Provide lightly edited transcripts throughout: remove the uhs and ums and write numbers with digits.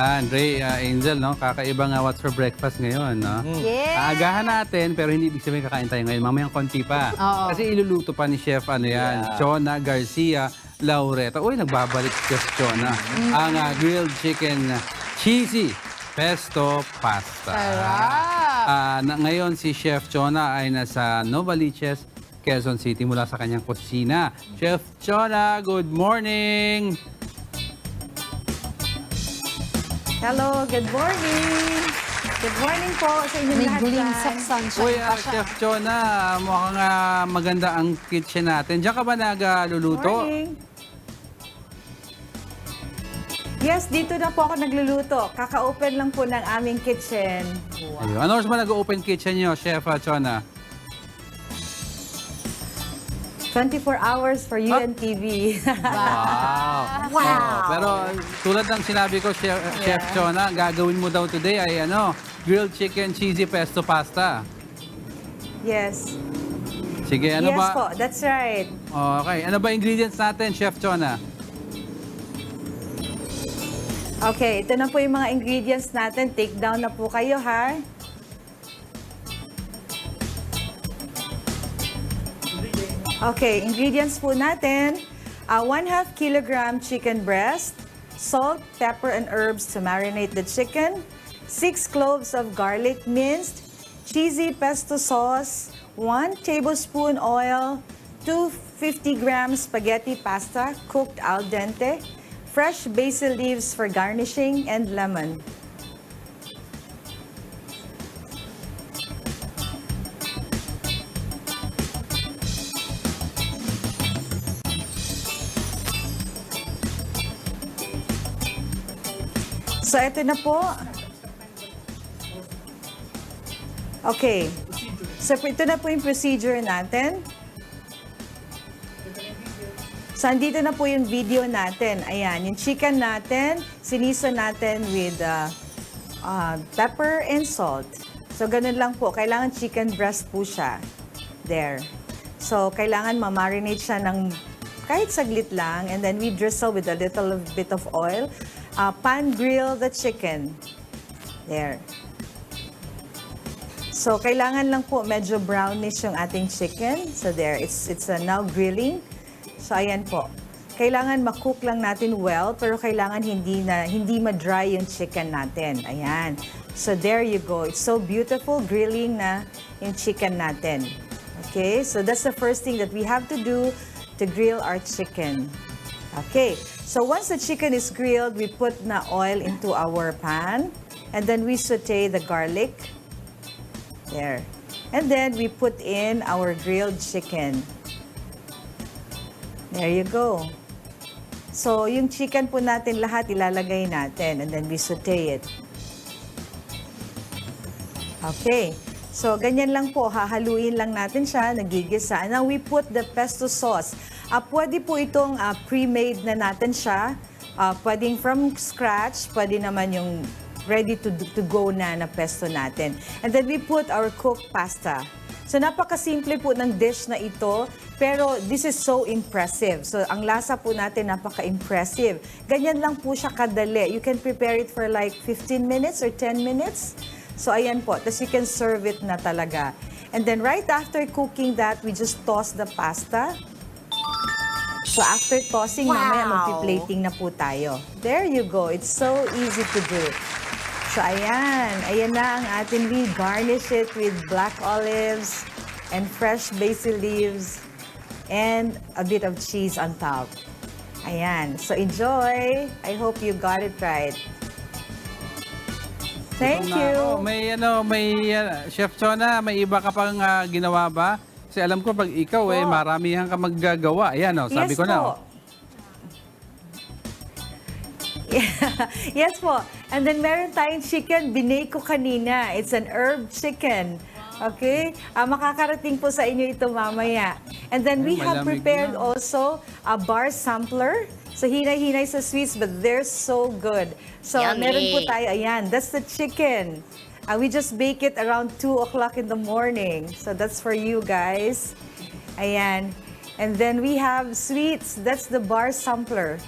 Ayan, Ray, Angel, no? Kakaibang what's for breakfast ngayon, no? Yes! Aagahan natin, pero hindi ibig sabihin kakain tayo ngayon. Mamayang konti pa. Oo. Kasi iluluto pa ni Chef, Chona Garcia Laureta. Uy, nagbabalik Chef Chona. Ang grilled chicken cheesy pesto pasta. Sarap! Ngayon si Chef Chona ay nasa Novaliches, Quezon City mula sa kanyang kusina. Chef Chona, good morning! Hello, good morning. Good morning po sa inyong May lahat glimpse dyan. of sunshine Uy, pa siya. Chef Chona, mukhang maganda ang kitchen natin. Diyan ka ba nagluluto? Morning. Yes, dito na po ako nagluluto. Kaka-open lang po ng aming kitchen. Ayun. Ano oras ba nag-open kitchen nyo, Chef Chona? 24 hours for Untv. Wow! Wow! Pero tulad ng sinabi ko, Chef Chona, gagawin mo daw today ay grilled chicken cheesy pesto pasta. Yes. Sige, ano Yes ba? po, that's right. Okay, ano ba ingredients natin, Chef Chona? Okay, ito na po yung mga ingredients natin. Take down na po kayo, ha? Okay, ingredients po natin. 1/2 kilogram chicken breast, salt, pepper, and herbs to marinate the chicken, 6 cloves of garlic minced, cheesy pesto sauce, 1 tablespoon oil, 250 grams spaghetti pasta cooked al dente, fresh basil leaves for garnishing, and lemon. So, ito na po. Okay. So, ito na po yung procedure natin. So, andito na po yung video natin. Ayan, yung chicken natin, sinisa natin with pepper and salt. So, ganun lang po. Kailangan chicken breast po siya. There. So, kailangan ma-marinate siya ng kahit saglit lang. And then we drizzle with a little bit of oil. Pan grill the chicken. There. So, kailangan lang po medyo brownish yung ating chicken. So, there. It's now grilling. So, ayan po. Kailangan ma-cook lang natin well, pero kailangan hindi ma-dry yung chicken natin. Ayan. So, there you go. It's so beautiful grilling na yung chicken natin. Okay? So, that's the first thing that we have to do to grill our chicken. Okay. So, once the chicken is grilled, we put na oil into our pan. And then we saute the garlic. There. And then we put in our grilled chicken. There you go. So, yung chicken po natin lahat ilalagay natin and then we saute it. Okay. So, ganyan lang po. Hahaluin lang natin siya. Nagigisa. Now, we put the pesto sauce. Pwede po itong pre-made na natin siya. Pwedeng from scratch. Pwede naman yung ready to go na pesto natin. And then we put our cooked pasta. So, napakasimple po ng dish na ito, pero this is so impressive. So, ang lasa po natin napaka-impressive. Ganyan lang po siya kadali. You can prepare it for like 15 minutes or 10 minutes. So, ayan po. Tapos you can serve it na talaga. And then right after cooking that, we just toss the pasta. So, after tossing, mamaya magpi-plating na po tayo. There you go. It's so easy to do. So, ayan. Ayan na ang ating we garnish it with black olives and fresh basil leaves and a bit of cheese on top. Ayan. So, enjoy. I hope you got it right. Thank you. Chef Chona, may iba ka pang ginawa ba? Kasi alam ko pag ikaw maramihan ka maggagawa. Ayan sabi Yes ko na. po. Yes po. And then meron tayong chicken, binake ko kanina. It's an herb chicken. Okay? Makakarating po sa inyo ito mamaya. And then we have malamig prepared na. also a bar sampler. So hinay-hinay sa sweets, but they're so good. So meron po tayo, ayan, that's the chicken. We just bake it around 2 o'clock in the morning. So that's for you guys. Ayan. And then we have sweets. That's the bar sampler.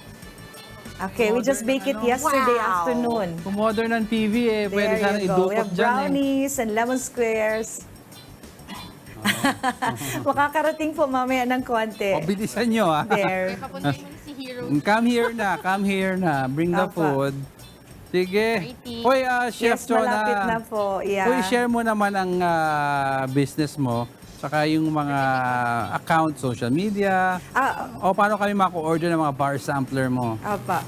Okay, we just baked it yesterday afternoon. Kumorder ng TV eh. Pwede There sana you go. We idukot have dyan eh. brownies and lemon squares. Makakarating po mamaya ng konti. Bilisan nyo ah. There. Papunta yung si Hero. Come here na. Bring the Apa. food. Sige. Righty. Hoy, Chef Yes, Chona. malapit na po. Yeah. Hoy, share mo naman ang business mo. Saka yung mga account, social media. O paano kami mako-order ng mga bar sampler mo? Apa.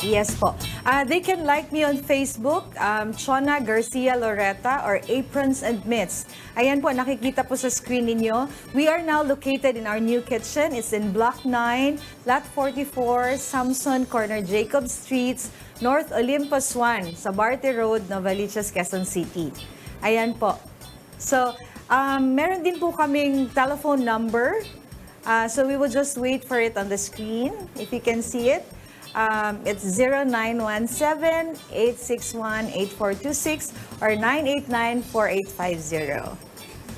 Yes po. They can like me on Facebook, Chona Garcia Laureta or Aprons and Mitts. Ayan po, nakikita po sa screen ninyo. We are now located in our new kitchen. It's in Block 9, Lot 44, Samson Corner, Jacob Streets, North Olympus 1, sa Barte Road, Novaliches, Quezon City. Ayan po. So, meron din po kaming telephone number. So we will just wait for it on the screen, if you can see it. It's 0917-861-8426 or 989-4850.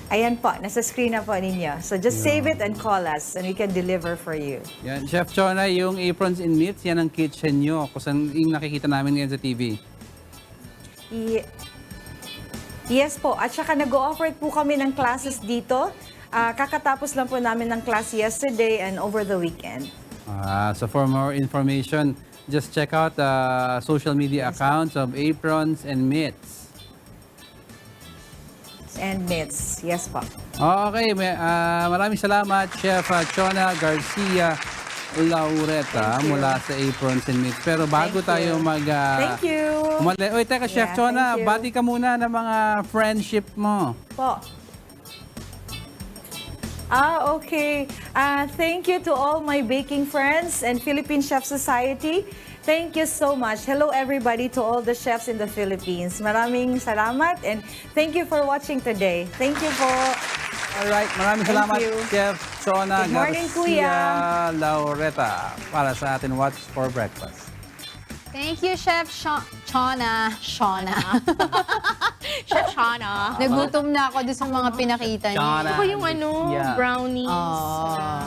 Ayan po, nasa screen na po ninyo. So just save it and call us and we can deliver for you. Yan, Chef Chona, yung aprons and meats, yan ang kitchen nyo. Kung saan yung nakikita namin ngayon sa TV. Yes po, at saka nag-o-offer po kami ng classes dito. Kakatapos lang po namin ng class yesterday and over the weekend. So for more information, just check out the social media accounts of aprons and meats. And Mitts, yes po. Okay, maraming salamat, Chef Chona Garcia Laureta mula sa Aprons and Meats. Pero bago tayo Thank you. Oy, teka, Chef Yeah, Chona, thank you. bati ka muna ng mga friendship mo. Po. Okay. Thank you to all my baking friends and Philippine Chef Society. Thank you so much. Hello everybody to all the chefs in the Philippines. Maraming salamat and thank you for watching today. Thank you po. Alright, maraming Thank salamat, you. Chef Chona Good morning, Garcia Laureta para sa atin What's for Breakfast. Thank you, Chef Chona. Chef Chona. Nagutom na ako doon sa mga pinakita niyo. Ako yung Yeah. brownies. Oh.